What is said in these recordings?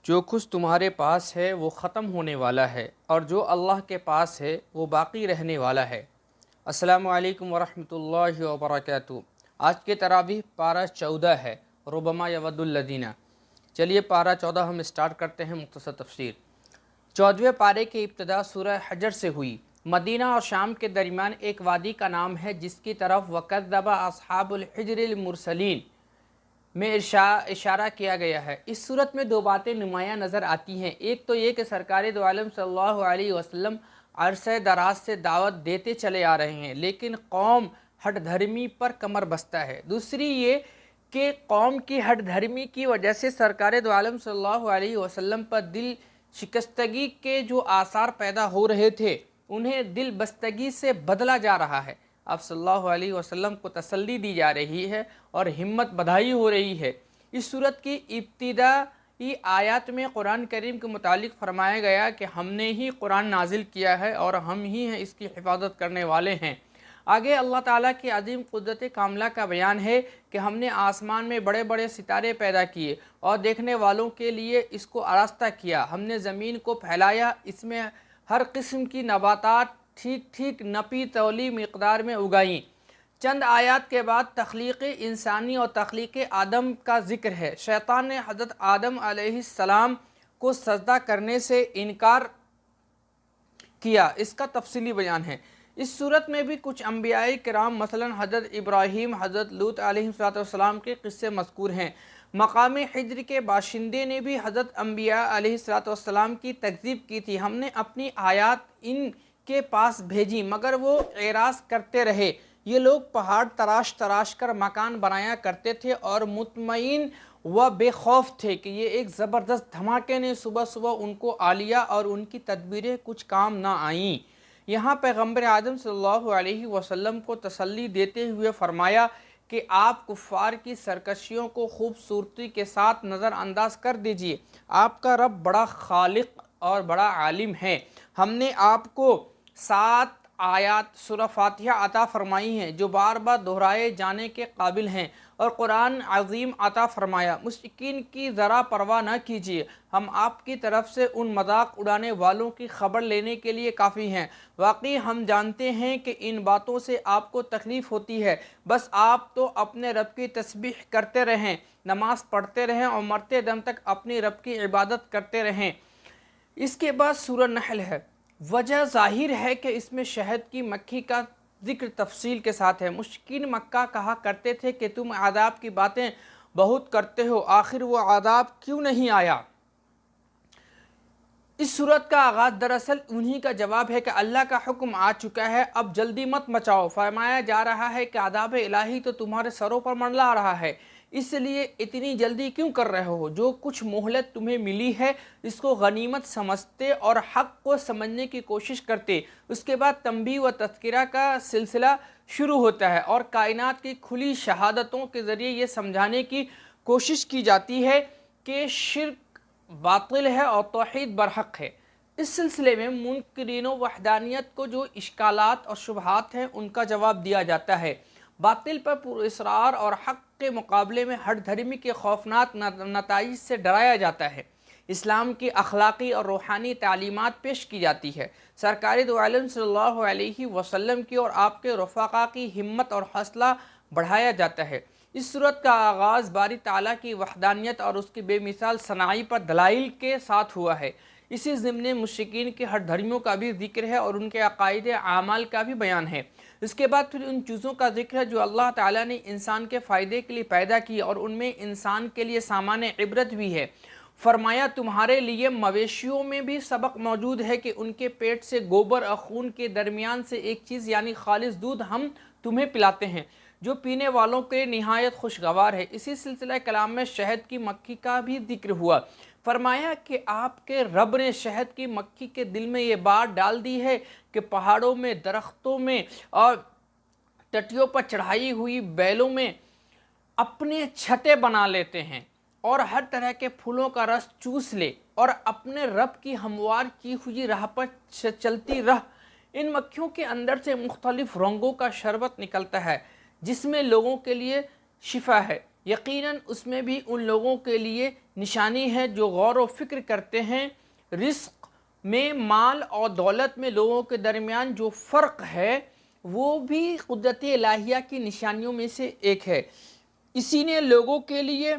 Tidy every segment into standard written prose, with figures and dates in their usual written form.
جو کچھ تمہارے پاس ہے وہ ختم ہونے والا ہے اور جو اللہ کے پاس ہے وہ باقی رہنے والا ہے۔ السلام علیکم ورحمۃ اللہ وبرکاتہ۔ آج کے تراویح پارہ 14 ہے، ربما یود الذین۔ چلیے پارہ 14 ہم اسٹارٹ کرتے ہیں مختصر تفسیر۔ 14ویں پارے کی ابتدا سورہ حجر سے ہوئی۔ مدینہ اور شام کے درمیان ایک وادی کا نام ہے جس کی طرف وَكَذَّبَ أَصْحَابُ الْحِجْرِ الْمُرْسَلِينَ میں اشارہ کیا گیا ہے۔ اس صورت میں دو باتیں نمایاں نظر آتی ہیں۔ ایک تو یہ کہ سرکار دو عالم صلی اللہ علیہ وسلم عرصہ دراز سے دعوت دیتے چلے آ رہے ہیں، لیکن قوم ہٹ دھرمی پر کمر بستہ ہے۔ دوسری یہ کہ قوم کی ہٹ دھرمی کی وجہ سے سرکار دو عالم صلی اللہ علیہ وسلم پر دل شکستگی کے جو آثار پیدا ہو رہے تھے انہیں دل بستگی سے بدلا جا رہا ہے۔ آپ صلی اللہ علیہ وسلم کو تسلی دی جا رہی ہے اور ہمت بدھائی ہو رہی ہے۔ اس صورت کی ابتدائی آیات میں قرآن کریم کے متعلق فرمایا گیا کہ ہم نے ہی قرآن نازل کیا ہے اور ہم ہی ہیں اس کی حفاظت کرنے والے ہیں۔ آگے اللہ تعالیٰ کی عظیم قدرت کاملہ کا بیان ہے کہ ہم نے آسمان میں بڑے بڑے ستارے پیدا کیے اور دیکھنے والوں کے لیے اس کو آراستہ کیا۔ ہم نے زمین کو پھیلایا، اس میں ہر قسم کی نباتات ٹھیک نپی تولی مقدار میں اگائیں۔ چند آیات کے بعد تخلیق انسانی اور تخلیق آدم کا ذکر ہے۔ شیطان نے حضرت آدم علیہ السلام کو سجدہ کرنے سے انکار کیا، اس کا تفصیلی بیان ہے۔ اس صورت میں بھی کچھ انبیاء کرام مثلا حضرت ابراہیم، حضرت لوط علیہ السلام کے قصے مذکور ہیں۔ مقام حجر کے باشندے نے بھی حضرت انبیاء علیہ السلام کی تکذیب کی تھی۔ ہم نے اپنی آیات ان کے پاس بھیجی مگر وہ اعراض کرتے رہے۔ یہ لوگ پہاڑ تراش کر مکان بنایا کرتے تھے اور مطمئن و بے خوف تھے کہ یہ ایک زبردست دھماکے نے صبح ان کو آ لیا اور ان کی تدبیریں کچھ کام نہ آئیں۔ یہاں پیغمبر اعظم صلی اللہ علیہ وسلم کو تسلی دیتے ہوئے فرمایا کہ آپ کفار کی سرکشیوں کو خوبصورتی کے ساتھ نظر انداز کر دیجئے۔ آپ کا رب بڑا خالق اور بڑا عالم ہے۔ ہم نے آپ کو 7 آیات سورہ فاتحہ عطا فرمائی ہیں جو بار بار دہرائے جانے کے قابل ہیں اور قرآن عظیم عطا فرمایا۔ مشرکین کی ذرا پرواہ نہ کیجیے، ہم آپ کی طرف سے ان مذاق اڑانے والوں کی خبر لینے کے لیے کافی ہیں۔ واقعی ہم جانتے ہیں کہ ان باتوں سے آپ کو تکلیف ہوتی ہے، بس آپ تو اپنے رب کی تسبیح کرتے رہیں، نماز پڑھتے رہیں اور مرتے دم تک اپنی رب کی عبادت کرتے رہیں۔ اس کے بعد سورہ نحل ہے۔ وجہ ظاہر ہے کہ اس میں شہد کی مکھی کا ذکر تفصیل کے ساتھ ہے۔ مشرکین مکہ کہا کرتے تھے کہ تم عذاب کی باتیں بہت کرتے ہو، آخر وہ عذاب کیوں نہیں آیا؟ اس صورت کا آغاز دراصل انہی کا جواب ہے کہ اللہ کا حکم آ چکا ہے، اب جلدی مت مچاؤ۔ فرمایا جا رہا ہے کہ عذاب الہی تو تمہارے سروں پر منڈلا رہا ہے، اس لیے اتنی جلدی کیوں کر رہے ہو؟ جو کچھ مہلت تمہیں ملی ہے اس کو غنیمت سمجھتے اور حق کو سمجھنے کی کوشش کرتے۔ اس کے بعد تنبیہ و تذکرہ کا سلسلہ شروع ہوتا ہے اور کائنات کی کھلی شہادتوں کے ذریعے یہ سمجھانے کی کوشش کی جاتی ہے کہ شرک باطل ہے اور توحید برحق ہے۔ اس سلسلے میں منکرین و وحدانیت کو جو اشکالات اور شبہات ہیں ان کا جواب دیا جاتا ہے۔ باطل پر پر اصرار اور حق کے مقابلے میں ہٹ دھرمی کے خوفناک نتائج سے ڈرایا جاتا ہے۔ اسلام کی اخلاقی اور روحانی تعلیمات پیش کی جاتی ہے۔ سرکار دو عالم صلی اللہ علیہ وسلم کی اور آپ کے رفقا کی ہمت اور حوصلہ بڑھایا جاتا ہے۔ اس صورت کا آغاز باری تعالیٰ کی وحدانیت اور اس کی بے مثال صناعی پر دلائل کے ساتھ ہوا ہے۔ اسی ضمن مشرکین کے ہٹ دھرمیوں کا بھی ذکر ہے اور ان کے عقائد اعمال کا بھی بیان ہے۔ اس کے بعد پھر ان چیزوں کا ذکر ہے جو اللہ تعالیٰ نے انسان کے فائدے کے لیے پیدا کی اور ان میں انسان کے لیے سامان عبرت بھی ہے۔ فرمایا تمہارے لیے مویشیوں میں بھی سبق موجود ہے کہ ان کے پیٹ سے گوبر اور خون کے درمیان سے ایک چیز یعنی خالص دودھ ہم تمہیں پلاتے ہیں جو پینے والوں کے نہایت خوشگوار ہے۔ اسی سلسلہ کلام میں شہد کی مکھی کا بھی ذکر ہوا۔ فرمایا کہ آپ کے رب نے شہد کی مکھی کے دل میں یہ بات ڈال دی ہے کہ پہاڑوں میں، درختوں میں اور ٹٹیوں پر چڑھائی ہوئی بیلوں میں اپنے چھتیں بنا لیتے ہیں اور ہر طرح کے پھولوں کا رس چوس لے اور اپنے رب کی ہموار کی ہوئی راہ پر چلتی رہ۔ ان مکھیوں کے اندر سے مختلف رنگوں کا شربت نکلتا ہے جس میں لوگوں کے لیے شفا ہے، یقیناً اس میں بھی ان لوگوں کے لیے نشانی ہے جو غور و فکر کرتے ہیں۔ رزق میں، مال اور دولت میں لوگوں کے درمیان جو فرق ہے وہ بھی قدرت الہیہ کی نشانیوں میں سے ایک ہے۔ اسی نے لوگوں کے لیے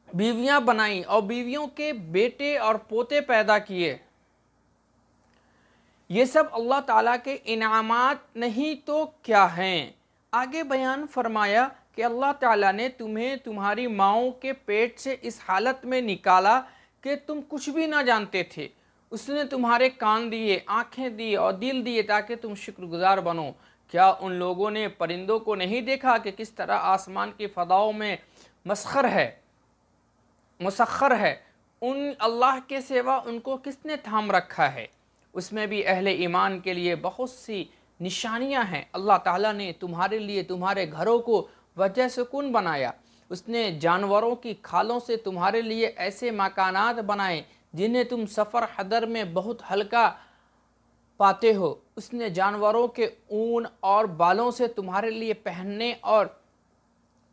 بیویاں بنائیں اور بیویوں کے بیٹے اور پوتے پیدا کیے۔ یہ سب اللہ تعالیٰ کے انعامات نہیں تو کیا ہیں؟ آگے بیان فرمایا کہ اللہ تعالیٰ نے تمہیں تمہاری ماؤں کے پیٹ سے اس حالت میں نکالا کہ تم کچھ بھی نہ جانتے تھے۔ اس نے تمہارے کان دیے، آنکھیں دی اور دل دیے تاکہ تم شکر گزار بنو۔ کیا ان لوگوں نے پرندوں کو نہیں دیکھا کہ کس طرح آسمان کی فضاؤں میں مسخر ہے؟ ان اللہ کے سوا ان کو کس نے تھام رکھا ہے؟ اس میں بھی اہل ایمان کے لیے بہت سی نشانیاں ہیں۔ اللہ تعالیٰ نے تمہارے لیے تمہارے گھروں کو وجہ سکون بنایا۔ اس نے جانوروں کی کھالوں سے تمہارے لیے ایسے مکانات بنائے جنہیں تم سفر حضر میں بہت ہلکا پاتے ہو۔ اس نے جانوروں کے اون اور بالوں سے تمہارے لیے پہننے اور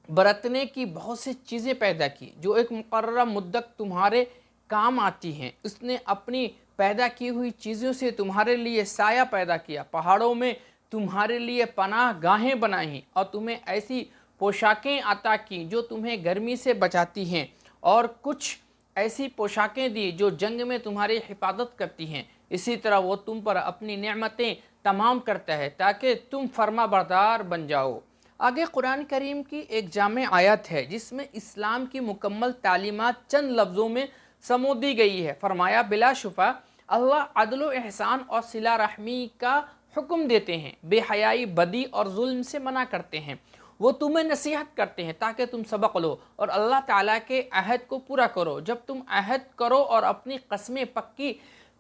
برتنے کی بہت سی چیزیں پیدا کی جو ایک مقررہ مدت تمہارے کام آتی ہیں۔ اس نے اپنی پیدا کی ہوئی چیزوں سے تمہارے لیے سایہ پیدا کیا، پہاڑوں میں تمہارے لیے پناہ گاہیں بنائیں اور تمہیں ایسی پوشاکیں عطا کی جو تمہیں گرمی سے بچاتی ہیں، اور کچھ ایسی پوشاکیں دی جو جنگ میں تمہاری حفاظت کرتی ہیں۔ اسی طرح وہ تم پر اپنی نعمتیں تمام کرتا ہے تاکہ تم فرما بردار بن جاؤ۔ آگے قرآن کریم کی ایک جامع آیت ہے جس میں اسلام کی مکمل تعلیمات چند لفظوں میں سمو دی گئی ہے۔ فرمایا بلا شبہ اللہ عدل و احسان اور صلہ رحمی کا حکم دیتے ہیں، بے حیائی، بدی اور ظلم سے منع کرتے ہیں۔ وہ تمہیں نصیحت کرتے ہیں تاکہ تم سبق لو اور اللہ تعالیٰ کے عہد کو پورا کرو۔ جب تم عہد کرو اور اپنی قسمیں پکی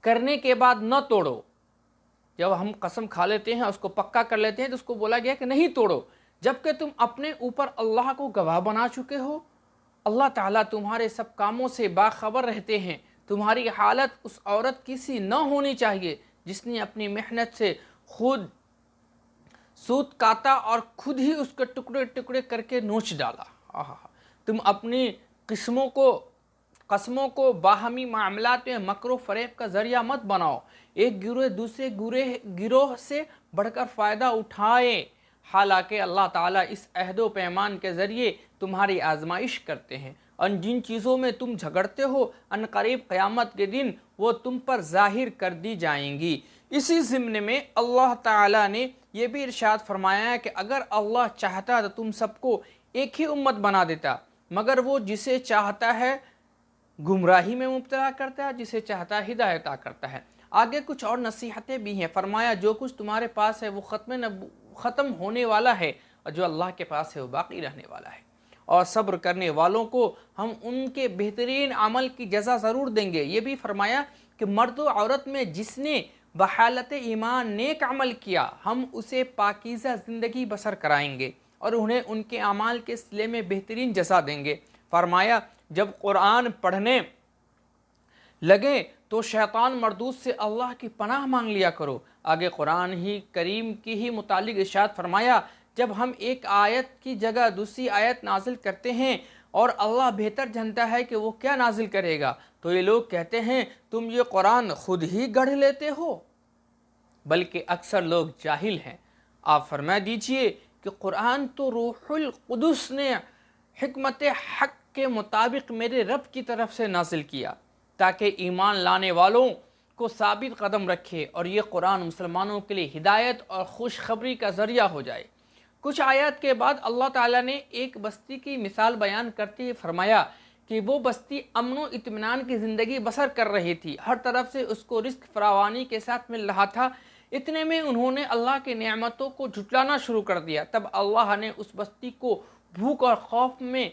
کرنے کے بعد نہ توڑو۔ جب ہم قسم کھا لیتے ہیں، اس کو پکا کر لیتے ہیں، تو اس کو بولا گیا کہ نہیں توڑو، جبکہ تم اپنے اوپر اللہ کو گواہ بنا چکے ہو۔ اللہ تعالیٰ تمہارے سب کاموں سے باخبر رہتے ہیں۔ تمہاری حالت اس عورت کی سی نہ ہونی چاہیے جس نے اپنی محنت سے خود سوت کاتا اور خود ہی اس کے ٹکڑے ٹکڑے کر کے نوچ ڈالا۔ تم اپنی قسموں کو باہمی معاملات میں مکر و فریب کا ذریعہ مت بناؤ۔ ایک گروہ دوسرے گروہ سے بڑھ کر فائدہ اٹھائے، حالانکہ اللہ تعالیٰ اس عہد و پیمان کے ذریعے تمہاری آزمائش کرتے ہیں۔ ان جن چیزوں میں تم جھگڑتے ہو ان قریب قیامت کے دن وہ تم پر ظاہر کر دی جائیں گی۔ اسی ضمن میں اللہ تعالیٰ نے یہ بھی ارشاد فرمایا ہے کہ اگر اللہ چاہتا تو تم سب کو ایک ہی امت بنا دیتا، مگر وہ جسے چاہتا ہے گمراہی میں مبتلا کرتا ہے، جسے چاہتا ہے ہدایت عطا کرتا ہے۔ آگے کچھ اور نصیحتیں بھی ہیں۔ فرمایا جو کچھ تمہارے پاس ہے وہ ختم ہونے والا ہے، اور جو اللہ کے پاس ہے وہ باقی رہنے والا ہے، اور صبر کرنے والوں کو ہم ان کے بہترین عمل کی جزا ضرور دیں گے۔ یہ بھی فرمایا کہ مرد و عورت میں جس نے بحالت ایمان نیک عمل کیا ہم اسے پاکیزہ زندگی بسر کرائیں گے اور انہیں ان کے اعمال کے صلے میں بہترین جزا دیں گے۔ فرمایا جب قرآن پڑھنے لگے تو شیطان مردود سے اللہ کی پناہ مانگ لیا کرو۔ آگے قرآن ہی کریم کی ہی متعلق ارشاد فرمایا جب ہم ایک آیت کی جگہ دوسری آیت نازل کرتے ہیں اور اللہ بہتر جانتا ہے کہ وہ کیا نازل کرے گا، تو یہ لوگ کہتے ہیں تم یہ قرآن خود ہی گڑھ لیتے ہو، بلکہ اکثر لوگ جاہل ہیں۔ آپ فرما دیجئے کہ قرآن تو روح القدس نے حکمت حق کے مطابق میرے رب کی طرف سے نازل کیا تاکہ ایمان لانے والوں کو ثابت قدم رکھے، اور یہ قرآن مسلمانوں کے لیے ہدایت اور خوشخبری کا ذریعہ ہو جائے۔ کچھ آیات کے بعد اللہ تعالیٰ نے ایک بستی کی مثال بیان کرتے ہوئے فرمایا کہ وہ بستی امن و اطمینان کی زندگی بسر کر رہی تھی، ہر طرف سے اس کو رزق فراوانی کے ساتھ مل رہا تھا۔ اتنے میں انہوں نے اللہ کی نعمتوں کو جھٹلانا شروع کر دیا، تب اللہ نے اس بستی کو بھوک اور خوف میں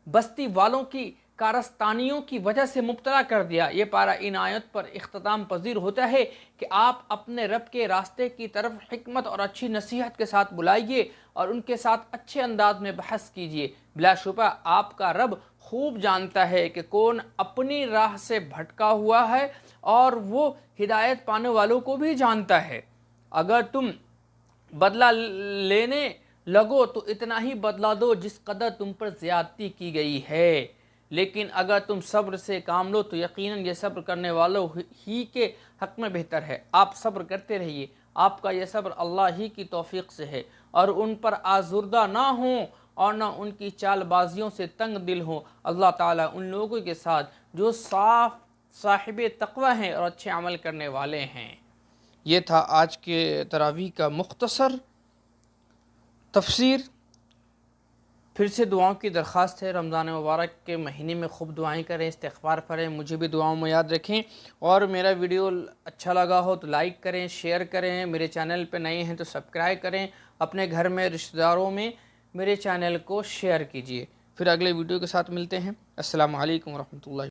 بستی والوں کی کارستانیوں کی وجہ سے مبتلا کر دیا۔ یہ پارہ ان آیت پر اختتام پذیر ہوتا ہے کہ آپ اپنے رب کے راستے کی طرف حکمت اور اچھی نصیحت کے ساتھ بلائیے اور ان کے ساتھ اچھے انداز میں بحث کیجیے۔ بلا شبہ آپ کا رب خوب جانتا ہے کہ کون اپنی راہ سے بھٹکا ہوا ہے، اور وہ ہدایت پانے والوں کو بھی جانتا ہے۔ اگر تم بدلہ لینے لگو تو اتنا ہی بدلہ دو جس قدر تم پر زیادتی کی گئی ہے۔ لیکن اگر تم صبر سے کام لو تو یقیناً یہ صبر کرنے والوں ہی کے حق میں بہتر ہے۔ آپ صبر کرتے رہیے، آپ کا یہ صبر اللہ ہی کی توفیق سے ہے، اور ان پر آزردہ نہ ہوں اور نہ ان کی چال بازیوں سے تنگ دل ہوں۔ اللہ تعالیٰ ان لوگوں کے ساتھ جو صاحب تقوی ہیں اور اچھے عمل کرنے والے ہیں۔ یہ تھا آج کے تراویح کا مختصر تفسیر۔ پھر سے دعاؤں کی درخواست ہے، رمضان مبارک کے مہینے میں خوب دعائیں کریں، استغفار پڑھیں، مجھے بھی دعاؤں میں یاد رکھیں، اور میرا ویڈیو اچھا لگا ہو تو لائک کریں، شیئر کریں، میرے چینل پہ نئے ہیں تو سبسکرائب کریں، اپنے گھر میں رشتہ داروں میں میرے چینل کو شیئر کیجیے۔ پھر اگلے ویڈیو کے ساتھ ملتے ہیں۔ السلام علیکم ورحمۃ اللہ۔